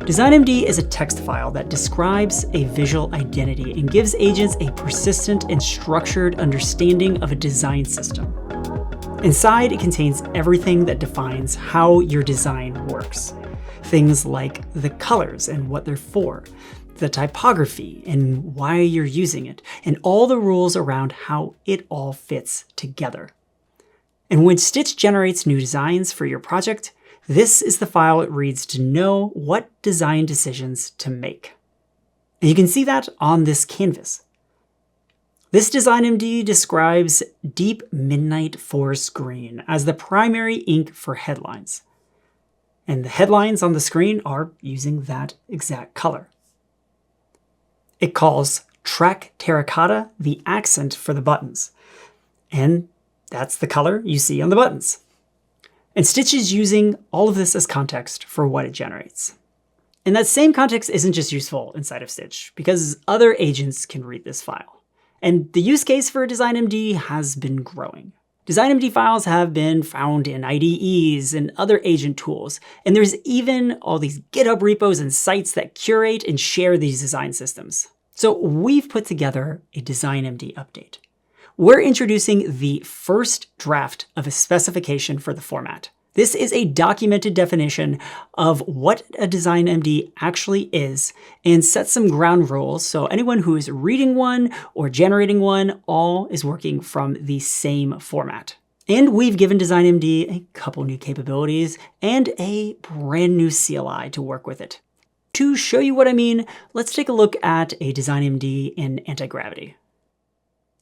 DesignMD is a text file that describes a visual identity and gives agents a persistent and structured understanding of a design system. Inside, it contains everything that defines how your design works. Things like the colors and what they're for, the typography and why you're using it, and all the rules around how it all fits together. And when Stitch generates new designs for your project, this is the file it reads to know what design decisions to make. And you can see that on this canvas. This DesignMD describes deep midnight forest green as the primary ink for headlines. And the headlines on the screen are using that exact color. It calls track terracotta the accent for the buttons. And that's the color you see on the buttons. And Stitch is using all of this as context for what it generates. And that same context isn't just useful inside of Stitch, because other agents can read this file. And the use case for DesignMD has been growing. DesignMD files have been found in IDEs and other agent tools, and there's even all these GitHub repos and sites that curate and share these design systems. So we've put together a DesignMD update. We're introducing the first draft of a specification for the format. This is a documented definition of what a DesignMD actually is and sets some ground rules so anyone who is reading one or generating one all is working from the same format. And we've given DesignMD a couple new capabilities and a brand new CLI to work with it. To show you what I mean, let's take a look at a DesignMD in anti-gravity.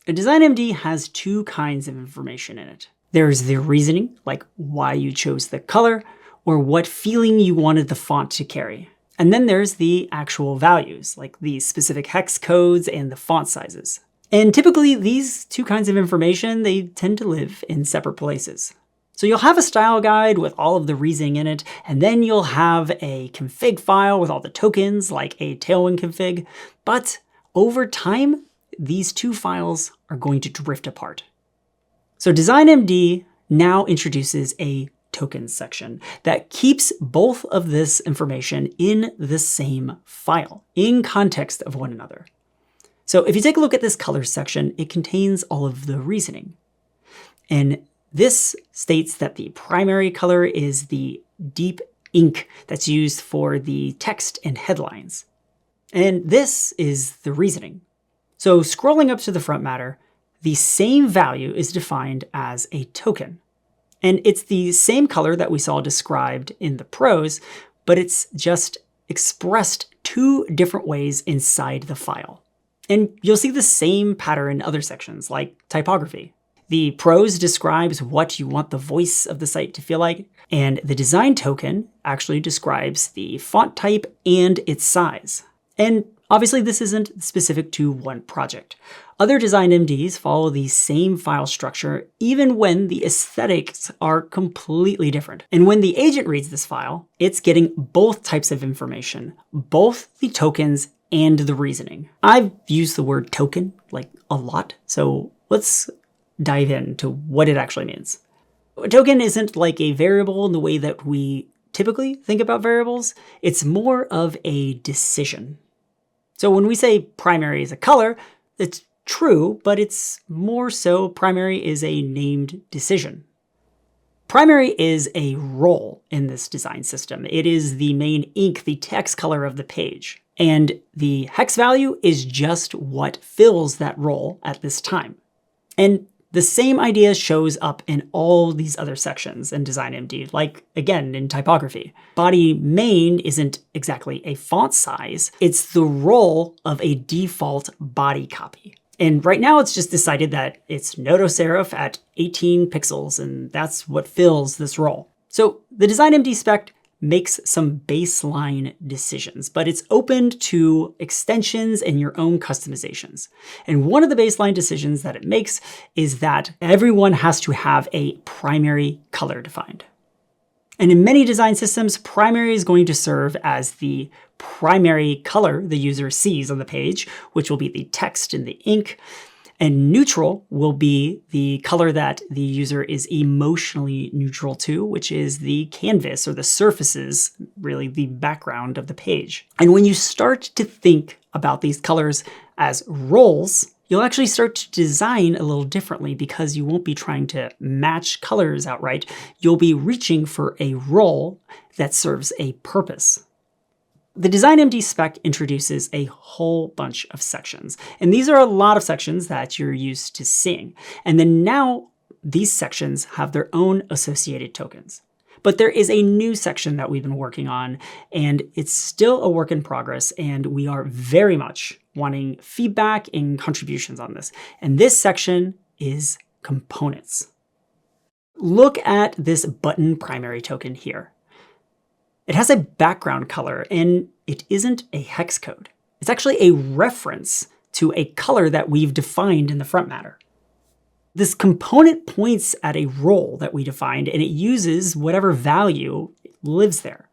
A DesignMD has two kinds of information in it. There's the reasoning, like why you chose the color, or what feeling you wanted the font to carry. And then there's the actual values, like the specific hex codes and the font sizes. And typically these two kinds of information, they tend to live in separate places. So you'll have a style guide with all of the reasoning in it, and then you'll have a config file with all the tokens, like a Tailwind config. But over time, these two files are going to drift apart. So DesignMD now introduces a tokens section that keeps both of this information in the same file, in context of one another. So if you take a look at this colors section, it contains all of the reasoning. And this states that the primary color is the deep ink that's used for the text and headlines. And this is the reasoning. So scrolling up to the front matter, the same value is defined as a token. And it's the same color that we saw described in the prose, but it's just expressed two different ways inside the file. And you'll see the same pattern in other sections, like typography. The prose describes what you want the voice of the site to feel like, and the design token actually describes the font type and its size. And obviously, this isn't specific to one project. Other DesignMDs follow the same file structure, even when the aesthetics are completely different. And when the agent reads this file, it's getting both types of information, both the tokens and the reasoning. I've used the word token like a lot, so let's dive into what it actually means. A token isn't like a variable in the way that we typically think about variables. It's more of a decision. So when we say primary is a color, it's true, but it's more so primary is a named decision. Primary is a role in this design system. It is the main ink, the text color of the page. And the hex value is just what fills that role at this time. And the same idea shows up in all these other sections in DesignMD, like, again, in typography. Body main isn't exactly a font size. It's the role of a default body copy. And right now it's just decided that it's no serif at 18 pixels, and that's what fills this role. So the DesignMD spec makes some baseline decisions, but it's open to extensions and your own customizations. And one of the baseline decisions that it makes is that everyone has to have a primary color defined. And in many design systems, primary is going to serve as the primary color the user sees on the page, which will be the text and the ink. And neutral will be the color that the user is emotionally neutral to, which is the canvas or the surfaces, really the background of the page. And when you start to think about these colors as roles, you'll actually start to design a little differently because you won't be trying to match colors outright. You'll be reaching for a role that serves a purpose. The DesignMD spec introduces a whole bunch of sections, and these are a lot of sections that you're used to seeing. And then now these sections have their own associated tokens. But there is a new section that we've been working on, and it's still a work in progress, and we are very much wanting feedback and contributions on this. And this section is components. Look at this button primary token here. It has a background color, and it isn't a hex code. It's actually a reference to a color that we've defined in the front matter. This component points at a role that we defined, and it uses whatever value lives there.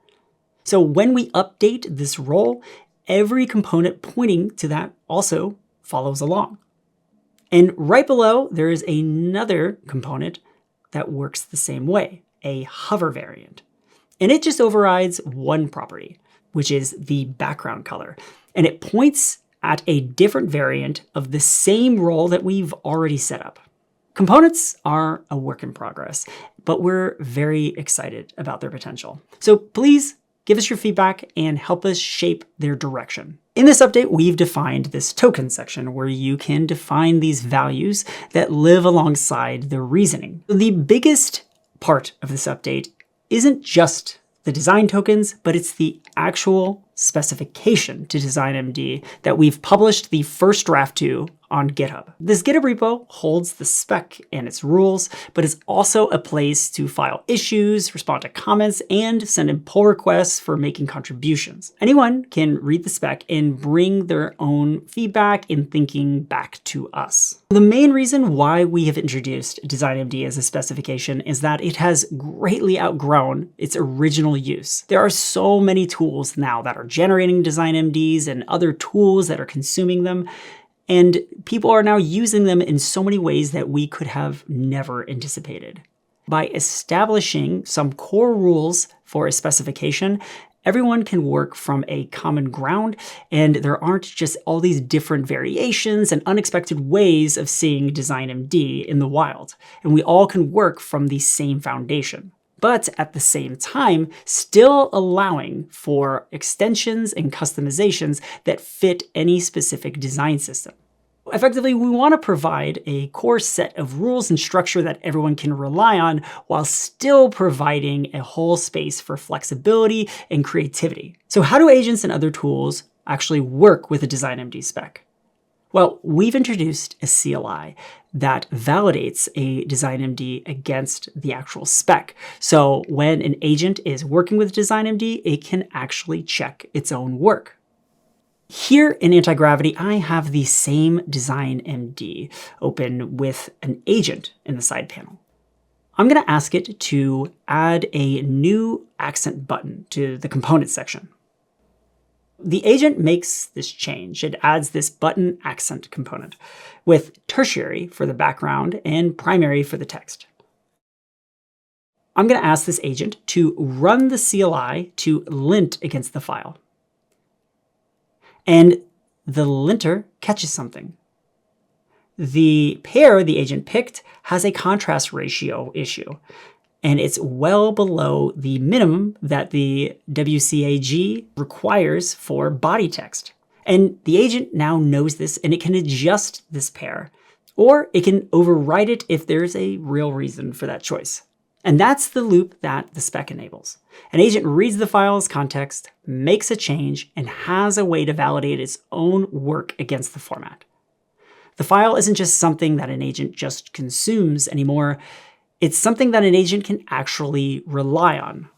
So when we update this role, every component pointing to that also follows along. And right below, there is another component that works the same way, a hover variant. And it just overrides one property, which is the background color. And it points at a different variant of the same role that we've already set up. Components are a work in progress, but we're very excited about their potential. So please give us your feedback and help us shape their direction. In this update, we've defined this token section where you can define these values that live alongside the reasoning. The biggest part of this update isn't just the design tokens, but it's the actual specification to DesignMD that we've published the first draft to on GitHub. This GitHub repo holds the spec and its rules, but is also a place to file issues, respond to comments, and send in pull requests for making contributions. Anyone can read the spec and bring their own feedback and thinking back to us. The main reason why we have introduced DesignMD as a specification is that it has greatly outgrown its original use. There are so many tools now that are generating DesignMDs and other tools that are consuming them, and people are now using them in so many ways that we could have never anticipated. By establishing some core rules for a specification, everyone can work from a common ground, and there aren't just all these different variations and unexpected ways of seeing DesignMD in the wild. And we all can work from the same foundation, but at the same time, still allowing for extensions and customizations that fit any specific design system. Effectively, we want to provide a core set of rules and structure that everyone can rely on while still providing a whole space for flexibility and creativity. So how do agents and other tools actually work with a DesignMD spec? Well, we've introduced a CLI that validates a DesignMD against the actual spec. So when an agent is working with DesignMD, it can actually check its own work. Here in Anti-Gravity, I have the same DesignMD open with an agent in the side panel. I'm going to ask it to add a new accent button to the component section. The agent makes this change. It adds this button accent component with tertiary for the background and primary for the text. I'm going to ask this agent to run the CLI to lint against the file. And the linter catches something. The pair the agent picked has a contrast ratio issue, and it's well below the minimum that the WCAG requires for body text. And the agent now knows this, and it can adjust this pair, or it can override it if there's a real reason for that choice. And that's the loop that the spec enables. An agent reads the file's context, makes a change, and has a way to validate its own work against the format. The file isn't just something that an agent just consumes anymore. It's something that an agent can actually rely on.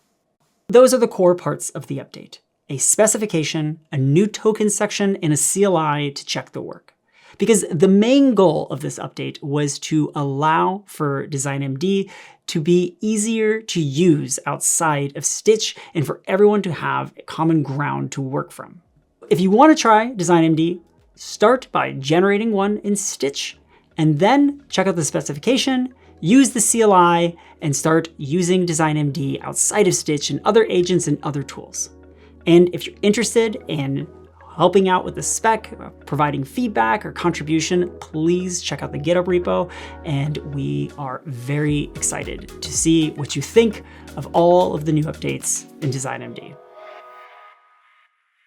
Those are the core parts of the update: a specification, a new token section, and a CLI to check the work. Because the main goal of this update was to allow for DesignMD to be easier to use outside of Stitch and for everyone to have a common ground to work from. If you want to try DesignMD, start by generating one in Stitch And then check out the specification, use the CLI, and start using DesignMD outside of Stitch and other agents and other tools. And if you're interested in helping out with the spec, providing feedback or contribution, please check out the GitHub repo. And we are very excited to see what you think of all of the new updates in DesignMD.